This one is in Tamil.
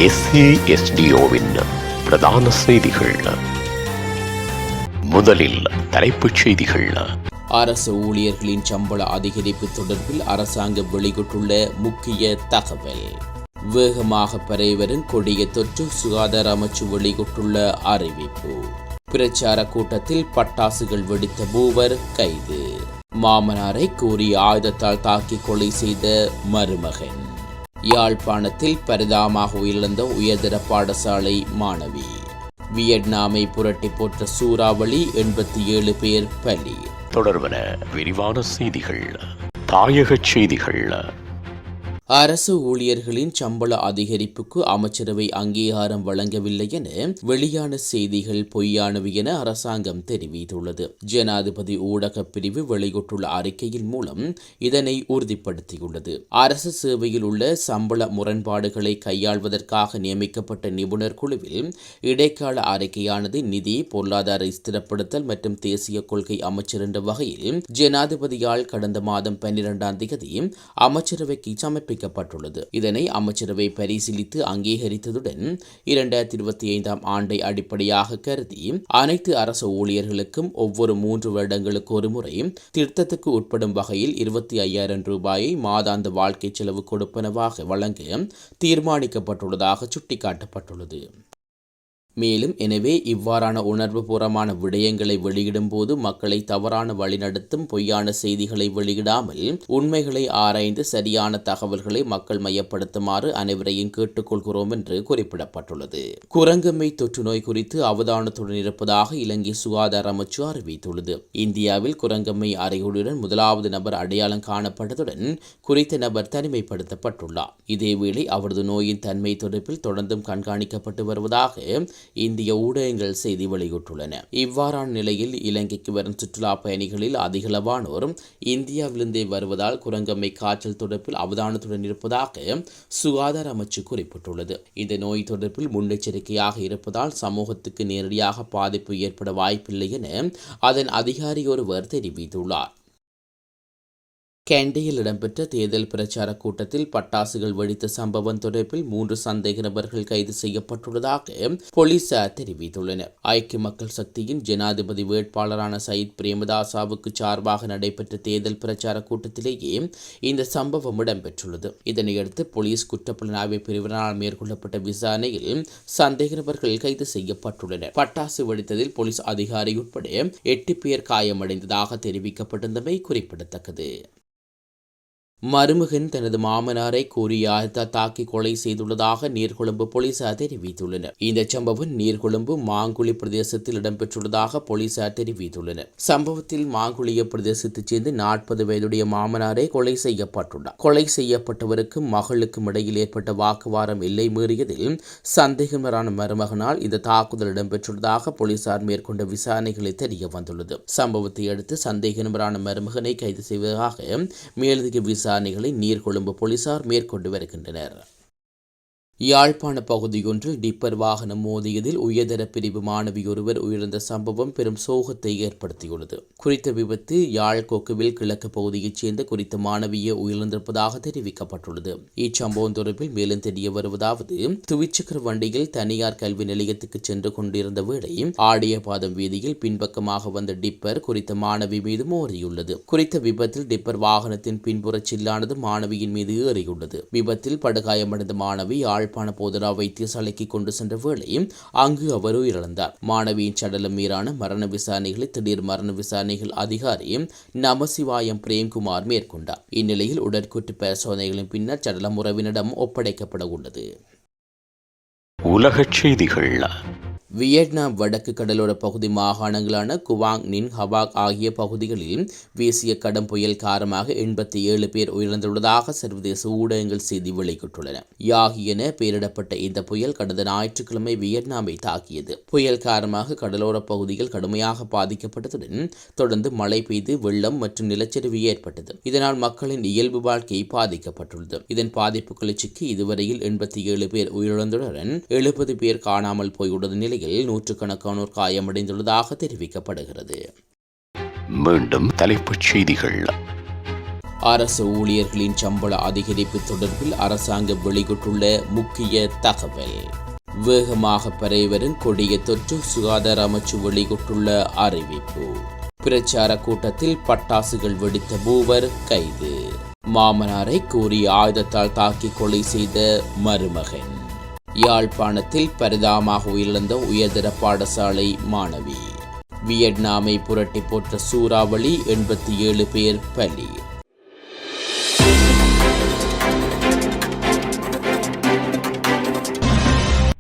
SASDOவின் பிரதான செய்திகள். முதலில் தலைப்புச் செய்திகள். அரசு ஊழியர்களின் சம்பள அதிகரிப்பு தொடர்பில் அரசாங்கம் வெளியிட்டுள்ள முக்கிய தகவல். வேகமாக பரவிவரும் கொடிய தொற்று, சுகாதார அமைச்சு வெளியிட்டுள்ள அறிவிப்பு. பிரச்சார கூட்டத்தில் பட்டாசுகள் வெடித்த மூவர் கைது. மாமனாரை கூறிய ஆயுதத்தால் தாக்கி கொலை செய்த மருமகன். யாழ்ப்பாணத்தில் பரிதாபமாக உயிரிழந்த உயர்தர பாடசாலை மாணவி. வியட்நாமை புரட்டி போட்ட சூறாவளி, 87 பேர் பலி. தொடர்பன விரிவான செய்திகள். தாயகச் செய்திகள். அரசு ஊழியர்களின் சம்பள அதிகரிப்புக்கு அமைச்சரவை அங்கீகாரம் வழங்கவில்லை என வெளியான செய்திகள் பொய்யானவை என அரசாங்கம் தெரிவித்துள்ளது. ஜனாதிபதி ஊடக பிரிவு வெளியிட்டுள்ள அறிக்கையின் மூலம் இதனை உறுதிப்படுத்தியுள்ளது. அரசு சேவையில் உள்ள சம்பள முரண்பாடுகளை கையாள்வதற்காக நியமிக்கப்பட்ட நிபுணர் குழுவில் இடைக்கால அறிக்கையானது நிதி, பொருளாதார ஸ்திரப்படுத்தல் மற்றும் தேசிய கொள்கை அமைச்சர் என்ற வகையில் ஜனாதிபதியால் கடந்த மாதம் 12ஆம் தேதி அமைச்சரவைக்கு சமர்ப்பிக்கப்பட்டது. இதனை அமைச்சரவை பரிசீலித்து அங்கீகரித்ததுடன் 2025ஆம் ஆண்டை அடிப்படையாக கருதி அனைத்து அரசு ஊழியர்களுக்கும் ஒவ்வொரு 3 வருடங்களுக்கு ஒரு முறை திருத்தத்துக்கு உட்படும் வகையில் 25,000 ரூபாயை மாதாந்த வாழ்க்கை செலவு கொடுப்பனவாக வழங்க தீர்மானிக்கப்பட்டுள்ளதாக சுட்டிக்காட்டப்பட்டுள்ளது. மேலும் எனவே இவ்வாறான உணர்வுபூர்வமான விடயங்களை வெளியிடும் போது மக்களை தவறான வழிநடத்தும் பொய்யான செய்திகளை வெளியிடாமல் உண்மைகளை ஆராய்ந்து சரியான தகவல்களை மக்கள் மையப்படுத்துமாறு அனைவரையும் கேட்டுக்கொள்கிறோம் என்று குறிப்பிடப்பட்டுள்ளது. குரங்கம்மை தொற்று நோய் குறித்து அவதானத்துடன் இருப்பதாக இலங்கை சுகாதார அமைச்சு அறிவித்துள்ளது. இந்தியாவில் குரங்கம்மை அறிகுறியுடன் முதலாவது நபர் அடையாளம் காணப்பட்டதுடன் குறித்த நபர் தனிமைப்படுத்தப்பட்டுள்ளார். இதேவேளை அவரது நோயின் தன்மை தொடர்பில் தொடர்ந்தும் கண்காணிக்கப்பட்டு வருவதாக இந்திய ஊடகங்கள் செய்தி வெளியிட்டுள்ளன. இவ்வாறான நிலையில் இலங்கைக்கு வரும் சுற்றுலா பயணிகளில் அதிகளவானோர் இந்தியாவிலிருந்தே வருவதால் குரங்கம்மை காய்ச்சல் தொடர்பில் அவதானத்துடன் இருப்பதாக சுகாதார அமைச்சு குறிப்பிட்டுள்ளது. இந்த நோய் தொடர்பில் முன்னெச்சரிக்கையாக இருப்பதால் சமூகத்துக்கு நேரடியாக பாதிப்பு ஏற்பட வாய்ப்பில்லை என அதன் அதிகாரி ஒருவர் தெரிவித்துள்ளார். கண்டியில் இடம்பெற்ற தேர்தல் பிரச்சார கூட்டத்தில் பட்டாசுகள் வெடித்த சம்பவம் தொடர்பில் 3 சந்தேக நபர்கள் கைது செய்யப்பட்டுள்ளதாக போலீசார் தெரிவித்துள்ளனர். ஐக்கிய மக்கள் சக்தியின் ஜனாதிபதி வேட்பாளரான சயித் பிரேமதாசாவுக்கு சார்பாக நடைபெற்ற தேர்தல் பிரச்சார கூட்டத்திலேயே இந்த சம்பவம் இடம்பெற்றுள்ளது. இதனையடுத்து போலீஸ் குற்றப்புலனாய்வு பிரிவினரால் மேற்கொள்ளப்பட்ட விசாரணையில் சந்தேக நபர்கள் கைது செய்யப்பட்டுள்ளனர். பட்டாசு வெடித்ததில் போலீஸ் அதிகாரி உட்பட 8 பேர் காயமடைந்ததாக தெரிவிக்கப்பட்டிருந்தமை குறிப்பிடத்தக்கது. மருமகன் தனது மாமனாரை கூறிய ஆயுதத்தால் தாக்கி கொலை செய்துள்ளதாக நீர்கொழும்பு போலீசார் தெரிவித்துள்ளனர். இந்த சம்பவம் நீர்கொழும்பு மாங்குழி பிரதேசத்தில் இடம்பெற்றுள்ளதாக போலீசார் தெரிவித்துள்ளனர். சம்பவத்தில் மாங்குழிய பிரதேசத்தைச் சேர்ந்து 40 வயதுடைய மாமனாரை கொலை செய்யப்பட்டுள்ளார். கொலை செய்யப்பட்டவருக்கும் மகளுக்கும் இடையில் ஏற்பட்ட வாக்குவாதம் எல்லை மீறியதில் சந்தேகமான மருமகனால் இந்த தாக்குதல் இடம்பெற்றுள்ளதாக போலீசார் மேற்கொண்ட விசாரணைகளில் தெரிய வந்துள்ளது. சம்பவத்தை அடுத்து சந்தேகமான மருமகனை கைது செய்வதாக மேலதிக விசாரணைகளை நீர்கொழும்பு போலீசார் மேற்கொண்டு வருகின்றனர். யாழ்ப்பாண பகுதியொன்றில் டிப்பர் வாகனம் மோதியதில் உயர்தர பிரிவு மாணவி ஒருவர் உயிரிழந்த சம்பவம் பெரும் சோகத்தை ஏற்படுத்தியுள்ளது. குறித்த விபத்து யாழ் கொக்குவில் கிழக்கு பகுதியைச் சேர்ந்த குறித்த மாணவியை உயிரிழந்திருப்பதாக தெரிவிக்கப்பட்டுள்ளது. இச்சம்பவம் தொடர்பில் மேலும் தெரிய வருவதாவது, துவிச்சக்கர வண்டியில் தனியார் கல்வி நிலையத்துக்கு சென்று கொண்டிருந்த வேளை ஆடியபாதம் வீதியில் பின்பக்கமாக வந்த டிப்பர் குறித்த மாணவி மீது மோதியுள்ளது. குறித்த விபத்தில் டிப்பர் வாகனத்தின் பின்புற சில்லானது மாணவியின் மீது ஏறியுள்ளது. விபத்தில் படுகாயமடைந்த மாணவி யாழ்ப்பாண போதனா வைத்தியசாலைக்கு கொண்டு சென்ற வேளை அங்கு அவர் உயிரிழந்தார். மாணவியின் சடலம் மீதான மரண விசாரணைகளை திடீர் மரண விசாரணைகள் அதிகாரி நமசிவாயம் பிரேம்குமார் மேற்கொண்டார். இந்நிலையில் உடற்கூற்று பரிசோதனைகளின் பின்னர் சடலம் உறவினரிடம் ஒப்படைக்கப்பட உள்ளது. உலகச் செய்திகள். வியட்நாம் வடக்கு கடலோர பகுதி மாகாணங்களான குவாங் நின், ஹபாக் ஆகிய பகுதிகளில் வீசிய கடும் புயல் காரணமாக 87 பேர் உயிரிழந்துள்ளதாக சர்வதேச ஊடகங்கள் செய்தி வெளியிட்டுள்ளன. யாகி என பெயரிடப்பட்ட இந்த புயல் கடந்த ஞாயிற்றுக்கிழமை வியட்நாமை தாக்கியது. புயல் காரணமாக கடலோர பகுதிகள் கடுமையாக பாதிக்கப்பட்டதுடன் தொடர்ந்து மழை பெய்து வெள்ளம் மற்றும் நிலச்சரிவு ஏற்பட்டது. இதனால் மக்களின் இயல்பு வாழ்க்கை பாதிக்கப்பட்டுள்ளது. இதன் பாதிப்புகளை சிக்கி இதுவரையில் 87 பேர் உயிரிழந்துடன் 70 பேர் காணாமல் போயுள்ள நிலையில் நூற்றுக்கணக்கானோர் காயமடைந்துள்ளதாக தெரிவிக்கப்படுகிறது. மீண்டும் தலைப்புச் செய்திகள். அரசு ஊழியர்களின் சம்பள அதிகரிப்பு தொடர்பில் அரசாங்கம் வெளியிட்டுள்ள முக்கிய தகவல். வேகமாக பரவிவரும் கொடிய தொற்று, சுகாதார அமைச்சு வெளியிட்டுள்ள அறிவிப்பு. பிரச்சார கூட்டத்தில் பட்டாசுகள் வெடித்த மூவர் கைது. மாமனாரை கூறிய ஆயுதத்தால் தாக்கி கொலை செய்த மருமகன். யாழ்ப்பாணத்தில் பரிதாபமாக உயிரிழந்த உயர்தர பாடசாலை மாணவி. வியட்நாமை புரட்டி போட்ட சூறாவளி, 87 பேர் பலி.